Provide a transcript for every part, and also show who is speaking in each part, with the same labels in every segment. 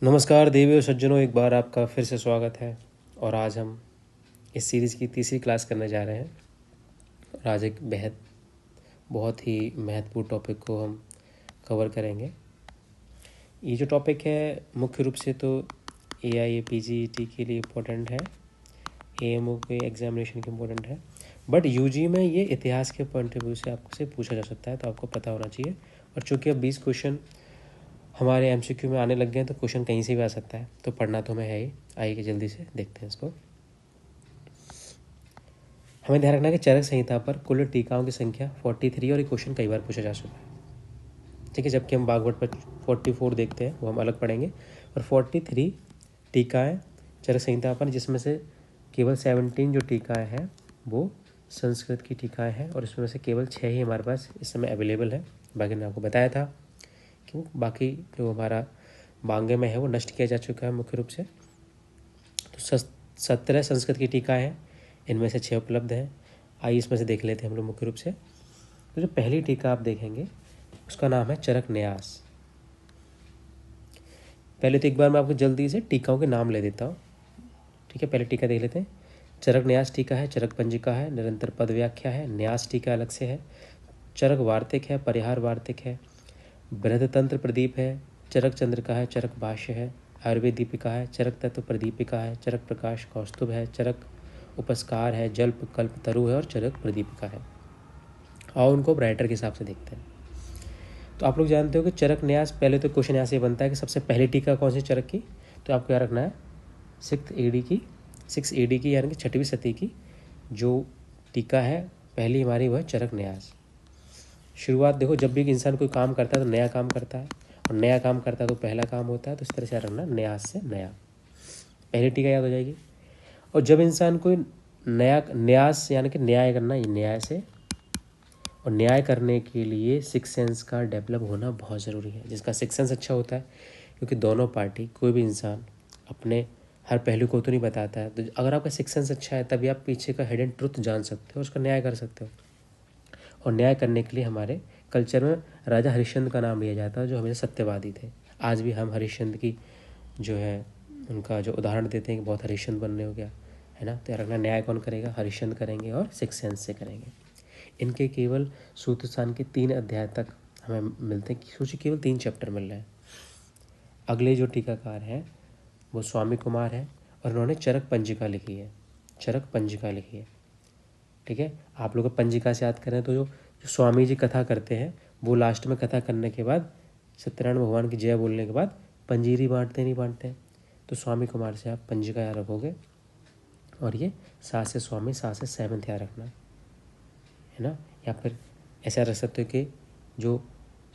Speaker 1: नमस्कार देवी और सज्जनों, एक बार आपका फिर से स्वागत है। और आज हम इस सीरीज़ की तीसरी क्लास करने जा रहे हैं। और आज एक बहुत ही महत्वपूर्ण टॉपिक को हम कवर करेंगे। ये जो टॉपिक है मुख्य रूप से तो AI PGET के लिए इम्पोर्टेंट है, AMO के एग्जामिनेशन के इम्पोर्टेंट है, बट UG में ये इतिहास के पॉइंट ऑफ व्यू से आपसे पूछा जा सकता है, तो आपको पता होना चाहिए। और चूँकि अब 20 क्वेश्चन हमारे MCQ में आने लग गए हैं तो क्वेश्चन कहीं से भी आ सकता है, तो पढ़ना तो हमें है ही। आइए जल्दी से देखते हैं इसको। हमें ध्यान रखना है कि चरक संहिता पर कुल टीकाओं की संख्या 43 और ये क्वेश्चन कई बार पूछा जा चुका है, ठीक है। जबकि हम बागवट पर 44 देखते हैं, वो हम अलग पढ़ेंगे। और 43 टीकाएँ चरक संहिता पर, जिसमें से केवल 17 जो टीकाएँ हैं वो संस्कृत की टीकाएँ हैं, और इसमें से केवल 6 ही हमारे पास इस समय अवेलेबल है। बाकी मैंने आपको बताया था कि बाकी जो हमारा बांगे में है वो नष्ट किया जा चुका है मुख्य रूप से। तो 17 संस्कृत की टीका है, इनमें से 6 उपलब्ध हैं। आइए इसमें से देख लेते हैं हम लोग मुख्य रूप से। तो जो पहली टीका आप देखेंगे उसका नाम है चरक न्यास। पहले तो एक बार मैं आपको जल्दी से टीकाओं के नाम ले देता हूँ, ठीक है। पहले टीका देख लेते हैं। चरक न्यास टीका है, चरक पंजिका है, निरंतर पद व्याख्या है, न्यास टीका अलग से है, चरक वार्तिक है, परिहार वार्तिक है, बृहदतंत्र प्रदीप है, चरक चंद्रिका है, चरक भाष्य है, आयुर्वेद दीपिका है, चरक तत्व प्रदीपिका है, चरक प्रकाश कौस्तुभ है, चरक उपस्कार है, जल्प कल्प तरु है और चरक प्रदीपिका है। और उनको राइटर के हिसाब से देखते हैं। तो आप लोग जानते हो कि चरक न्यास, पहले तो क्वेश्चन यहाँ से बनता है कि सबसे पहली टीका कौन सी चरक की, तो आपको याद रखना है 6 AD की यानी कि 6वीं सदी की जो टीका है पहली हमारी, वह चरक न्यास। शुरुआत देखो, जब भी इंसान कोई काम करता है तो नया काम करता है, और नया काम करता है तो पहला काम होता है, तो इस तरह से रखना, न्यास से नया, पहली टीका याद हो जाएगी। और जब इंसान कोई नया न्यास यानी कि न्याय करना, ये न्याय से, और न्याय करने के लिए सिक्स सेंस का डेवलप होना बहुत ज़रूरी है। जिसका सिक्स सेंस अच्छा होता है, क्योंकि दोनों पार्टी, कोई भी इंसान अपने हर पहलू को तो नहीं बताता है, तो अगर आपका सिक्स सेंस अच्छा है तभी आप पीछे का हिडन ट्रुथ जान सकते हो, उसका न्याय कर सकते हो। और न्याय करने के लिए हमारे कल्चर में राजा हरिश्चंद्र का नाम लिया जाता है, जो हमेशा सत्यवादी थे। आज भी हम हरिश्चंद्र की जो है उनका जो उदाहरण देते हैं कि बहुत हरिश्चंद्र बनने हो गया है ना। तो रखना, न्याय कौन करेगा, हरिश्चंद्र करेंगे, और सिक्स सेंस से करेंगे। इनके केवल सूत्रस्थान के 3 अध्याय तक हमें मिलते हैं, सोचिए केवल 3 चैप्टर मिल रहे हैं। अगले जो टीकाकार हैं वो स्वामी कुमार है, और उन्होंने चरक पंजिका लिखी है, चरक पंजिका लिखी है, ठीक है। आप लोग पंजिका से याद करें तो जो स्वामी जी कथा करते हैं, वो लास्ट में कथा करने के बाद सत्यनारायण भगवान की जय बोलने के बाद पंजीरी बांटते नहीं बांटते हैं, तो स्वामी कुमार से आप पंजिका याद रखोगे। और ये सास से स्वामी, सास से सेवंथ याद रखना है ना। या फिर ऐसा रख सकते हो कि जो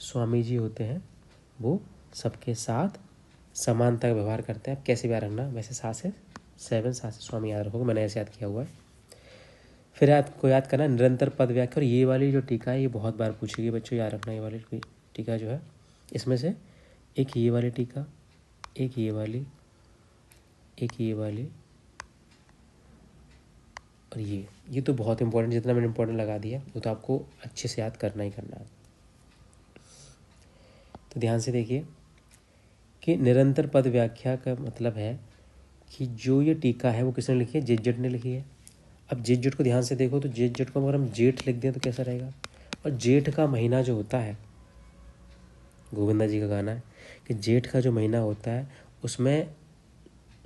Speaker 1: स्वामी जी होते हैं वो सबके साथ समानता का व्यवहार करते हैं। आप कैसे भी याद रखना, वैसे सास से सेवन, सास से स्वामी याद रखोगे, मैंने ऐसे याद किया हुआ है। फिर आपको याद करना निरंतर पद व्याख्या, और ये वाली जो टीका है ये बहुत बार पूछेगी बच्चों, याद रखना। ये वाली टीका जो है, इसमें से एक ये वाली टीका, एक ये वाली, एक ये वाली, और ये तो बहुत इंपॉर्टेंट, जितना मैंने इंपॉर्टेंट लगा दिया वो तो आपको अच्छे से याद करना ही करना है। तो ध्यान से देखिए कि निरंतर पद व्याख्या का मतलब है कि जो ये टीका है वो किसने लिखी है, जेठ ने लिखी है। अब जेठ को ध्यान से देखो, तो जेठ को अगर हम जेठ लिख दें तो कैसा रहेगा। और जेठ का महीना जो होता है, गोविंदा जी का गाना है कि जेठ का जो महीना होता है उसमें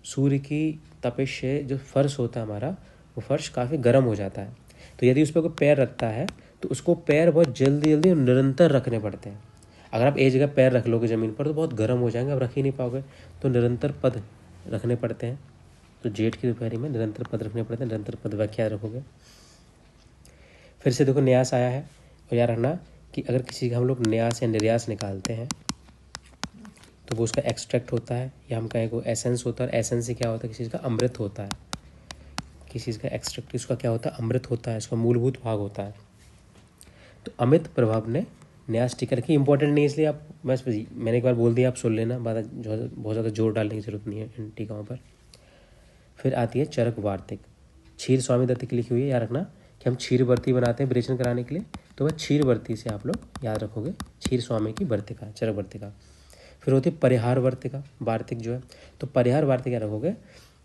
Speaker 1: सूर्य की तपिश से जो फर्श होता है हमारा, वो फर्श काफ़ी गर्म हो जाता है। तो यदि उस पर कोई पैर रखता है तो उसको पैर बहुत जल्दी जल्दी निरंतर रखने पड़ते हैं। अगर आप एक जगह पैर रख लोगे ज़मीन पर तो बहुत गर्म हो जाएंगे, आप रख ही नहीं पाओगे, तो निरंतर पद रखने पड़ते हैं। तो जेठ की दोपहरी में निरंतर पद रखने पड़ते हैं, निरंतर पद व्याख्या रखोगे। फिर से देखो न्यास आया है, और याद रखना कि अगर किसी का हम लोग न्यास या निर्यास निकालते हैं तो वो उसका एक्सट्रैक्ट होता है, या हम कहें को एसेंस होता है। और एसेंस से क्या होता है, किसी चीज़ का अमृत होता है, किसी चीज़ का एक्सट्रैक्ट उसका क्या होता है, अमृत होता है, इसका मूलभूत भाग होता है। तो अमित प्रभाव ने न्यास टीका रखी। इंपॉर्टेंट नहीं इसलिए आप बस मैंने एक बार बोल दिया, आप सुन लेना, बहुत ज़्यादा जोर डालने की जरूरत नहीं है इन टीकाओं पर। फिर आती है चरक वार्तिक, क्षीर स्वामी दत्त की लिखी हुई है। याद रखना कि हम क्षीर वर्ती बनाते हैं विरेचन कराने के लिए, तो वह क्षीर वर्ती से आप लोग याद रखोगे, क्षीर स्वामी की वर्तिका, चरक वर्तिका। फिर होती है परिहार वर्तिका, वार्तिक जो है। तो परिहार वार्तिक क्या रखोगे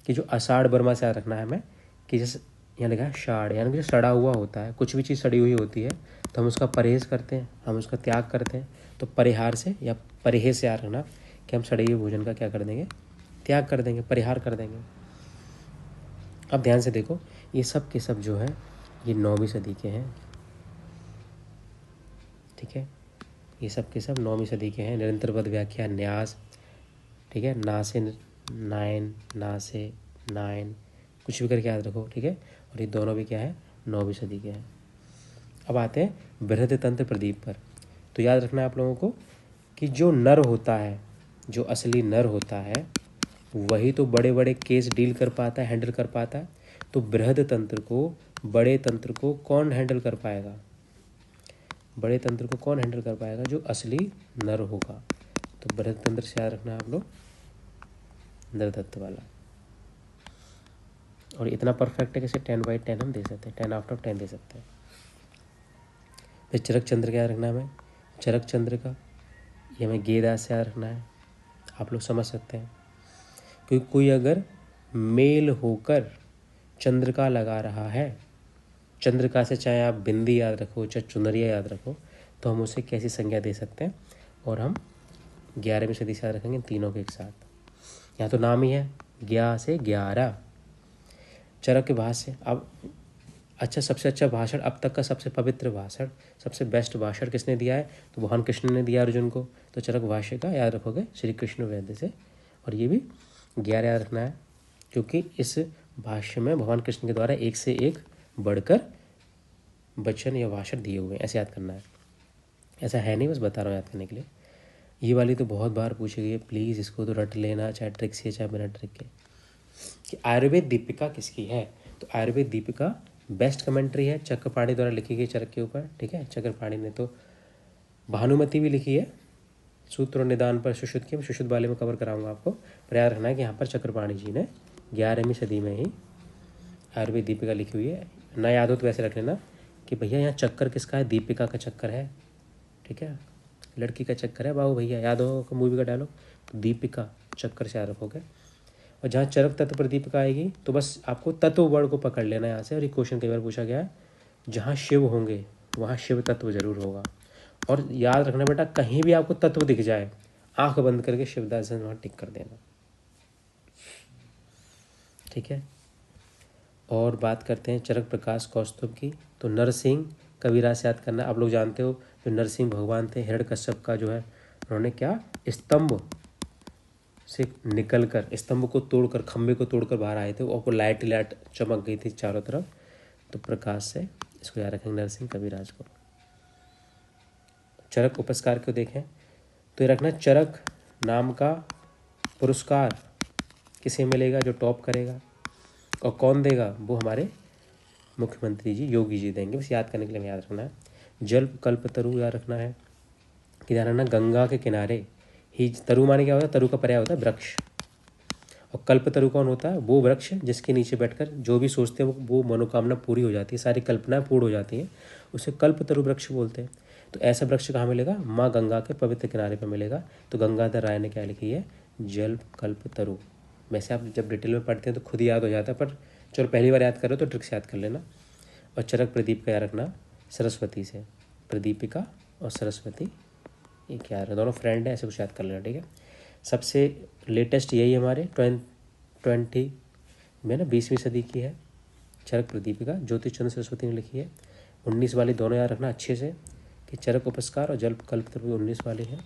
Speaker 1: कि जो आषाढ़ वर्मा से याद रखना है हमें कि जैसे यहाँ लिखा है षाढ़, यानी कि जो सड़ा हुआ होता है, कुछ भी चीज़ सड़ी हुई होती है तो हम उसका परहेज़ करते हैं, हम उसका त्याग करते हैं। तो परिहार से या परहेज से याद रखना कि हम सड़े हुए भोजन का क्या कर देंगे, त्याग कर देंगे, परिहार कर देंगे। अब ध्यान से देखो, ये सब के सब जो है ये 9वीं सदी के हैं, ठीक है। ये सब के सब 9वीं सदी के हैं। निरंतर पद व्याख्या, न्यास, ठीक है, ना से नाइन, ना से नाइन, कुछ भी करके याद रखो, ठीक है। और ये दोनों भी क्या है, 9वीं सदी के हैं। अब आते हैं बृहद तंत्र प्रदीप पर। तो याद रखना है आप लोगों को कि जो नर होता है, जो असली नर होता है, वही तो बड़े बड़े केस डील कर पाता है, हैंडल कर पाता है। तो बृहद तंत्र को, बड़े तंत्र को कौन हैंडल कर पाएगा, बड़े तंत्र को कौन हैंडल कर पाएगा, जो असली नर होगा। तो बृहद तंत्र से याद रखना आप लोग नरदत्त वाला। और इतना परफेक्ट है कि इसे 10/10 हम दे सकते हैं, 10/10 दे सकते हैं। फिर चरक चंद्र का याद रखना है हमें, चरक चंद्र का ये हमें गेदास से याद रखना है। आप लोग समझ सकते हैं क्योंकि कोई अगर मेल होकर चंद्रिका लगा रहा है, चंद्रिका से चाहे आप बिंदी याद रखो चाहे चुनरिया याद रखो, तो हम उसे कैसी संज्ञा दे सकते हैं। और हम 11वीं सदी से याद रखेंगे तीनों के एक साथ। यहाँ तो नाम ही है, 11 से 11 चरक के भाष्य। अब अच्छा, सबसे अच्छा भाषण अब तक का, सबसे पवित्र भाषण, सबसे बेस्ट भाषण किसने दिया है, तो भगवान कृष्ण ने दिया अर्जुन को। तो चरक भाष्य का याद रखोगे श्री कृष्ण वेद से। और ये भी 11 याद रखना है क्योंकि इस भाष्य में भगवान कृष्ण के द्वारा एक से एक बढ़कर वचन या भाषण दिए हुए हैं, ऐसे याद करना है। ऐसा है नहीं, बस बता रहा हूँ याद करने के लिए। ये वाली तो बहुत बार पूछी गई है, प्लीज़ इसको तो रट लेना, चाहे ट्रिक से चाहे बिना ट्रिक के। कि आयुर्वेद दीपिका किसकी है, तो आयुर्वेद दीपिका बेस्ट कमेंट्री है, चक्रपाणी द्वारा लिखी गई चरक के ऊपर, ठीक है। चक्रपाणी ने तो भानुमति भी लिखी है, सूत्र और निदान पर सुश्रुत की, मैं सुश्रुत वाले में कवर कराऊंगा आपको। पर याद रखना है कि यहाँ पर चक्रपाणी जी ने 11वीं सदी में ही आयुर्वेद दीपिका लिखी हुई है। ना याद हो तो वैसे रख लेना कि भैया यहाँ चक्कर किसका है, दीपिका का चक्कर है, ठीक है, लड़की का चक्कर है बाबू भैया, याद हो मूवी का डायलॉग, तो दीपिका चक्कर से याद रखोगे। और जहाँ चरक तत्व पर दीपिका आएगी तो बस आपको तत्व वर्ड को पकड़ लेना है यहाँ से। और ये क्वेश्चन कई बार पूछा गया है, जहाँ शिव होंगे वहाँ शिव तत्व जरूर होगा। और याद रखना बेटा, कहीं भी आपको तत्व दिख जाए, आंख बंद करके शिवदास वहाँ टिक कर देना, ठीक है। और बात करते हैं चरक प्रकाश कौस्तुभ की। तो नरसिंह कबीरा से याद करना। आप लोग जानते हो जो नरसिंह भगवान थे, हिरण्यकश्यप का जो है, उन्होंने क्या स्तंभ से निकलकर, स्तंभ को तोड़कर, खंभे को तोड़कर बाहर आए थे, और लाइट लाइट चमक गई थी चारों तरफ। तो प्रकाश से इसको याद रखेंगे, नरसिंह कविराज को। चरक उपस्कार को देखें तो ये रखना, चरक नाम का पुरस्कार किसे मिलेगा, जो टॉप करेगा। और कौन देगा, वो हमारे मुख्यमंत्री जी, योगी जी देंगे। बस याद करने के लिए याद रखना है। जल कल्पतरु याद रखना है कि ध्यान रखना, गंगा के किनारे ही, तरु माने क्या होता है, तरु का पर्याय होता है वृक्ष। और कल्पतरु कौन होता है, वो वृक्ष जिसके नीचे बैठकर जो भी सोचते हैं वो मनोकामना पूरी हो जाती है, सारी कल्पनाएं पूर्ण हो जाती हैं, उसे कल्पतरु वृक्ष बोलते हैं। तो ऐसा वृक्ष कहाँ मिलेगा, माँ गंगा के पवित्र किनारे पर मिलेगा। तो गंगाधर राय ने क्या लिखी है, जल कल्पतरु। वैसे आप जब डिटेल में पढ़ते हैं तो खुद ही याद हो जाता है, पर चलो पहली बार याद करो तो ट्रिक से याद कर लेना। और चरक प्रदीप का याद रखना सरस्वती से, प्रदीपिका और सरस्वती ये क्या है, दोनों फ्रेंड है, ऐसे कुछ याद कर लेना, ठीक है। सबसे लेटेस्ट यही हमारे 20 में ना 20वीं सदी की है चरक प्रदीपिका, ज्योतिष चंद्र सरस्वती ने लिखी है। 19 वाली दोनों याद रखना अच्छे से कि चरक उपस्कार और जल कल्पतरु 19 वाली है,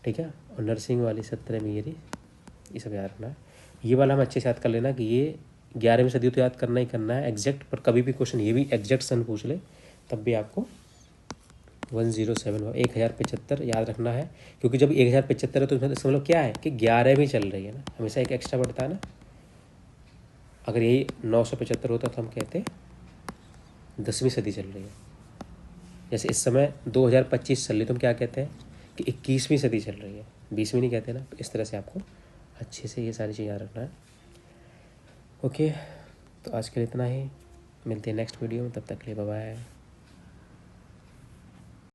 Speaker 1: ठीक है। और नरसिंह वाली 17 में ये सब याद रखना है। ये वाला हम अच्छे से याद कर लेना कि ये 11वीं सदी तो याद करना ही करना है एग्जैक्ट, पर कभी भी क्वेश्चन ये भी एग्जैक्ट सन पूछ ले तब भी आपको 1075 याद रखना है। क्योंकि जब 1075 है तो इसका मतलब क्या है कि 11वीं चल रही है ना, हमेशा एक एक्स्ट्रा बढ़ता है ना। अगर यही 975 होता तो हम कहते 10वीं सदी चल रही है। जैसे इस समय 2025 चल रही, तो हम क्या कहते हैं कि 21वीं सदी चल रही है, 20वीं नहीं कहते ना। तो इस तरह से आपको अच्छे से ये सारी चीज़ याद रखना है। ओके, तो आज के लिए इतना ही, मिलते हैं नेक्स्ट वीडियो में, तब तक के लिए बाय बाय।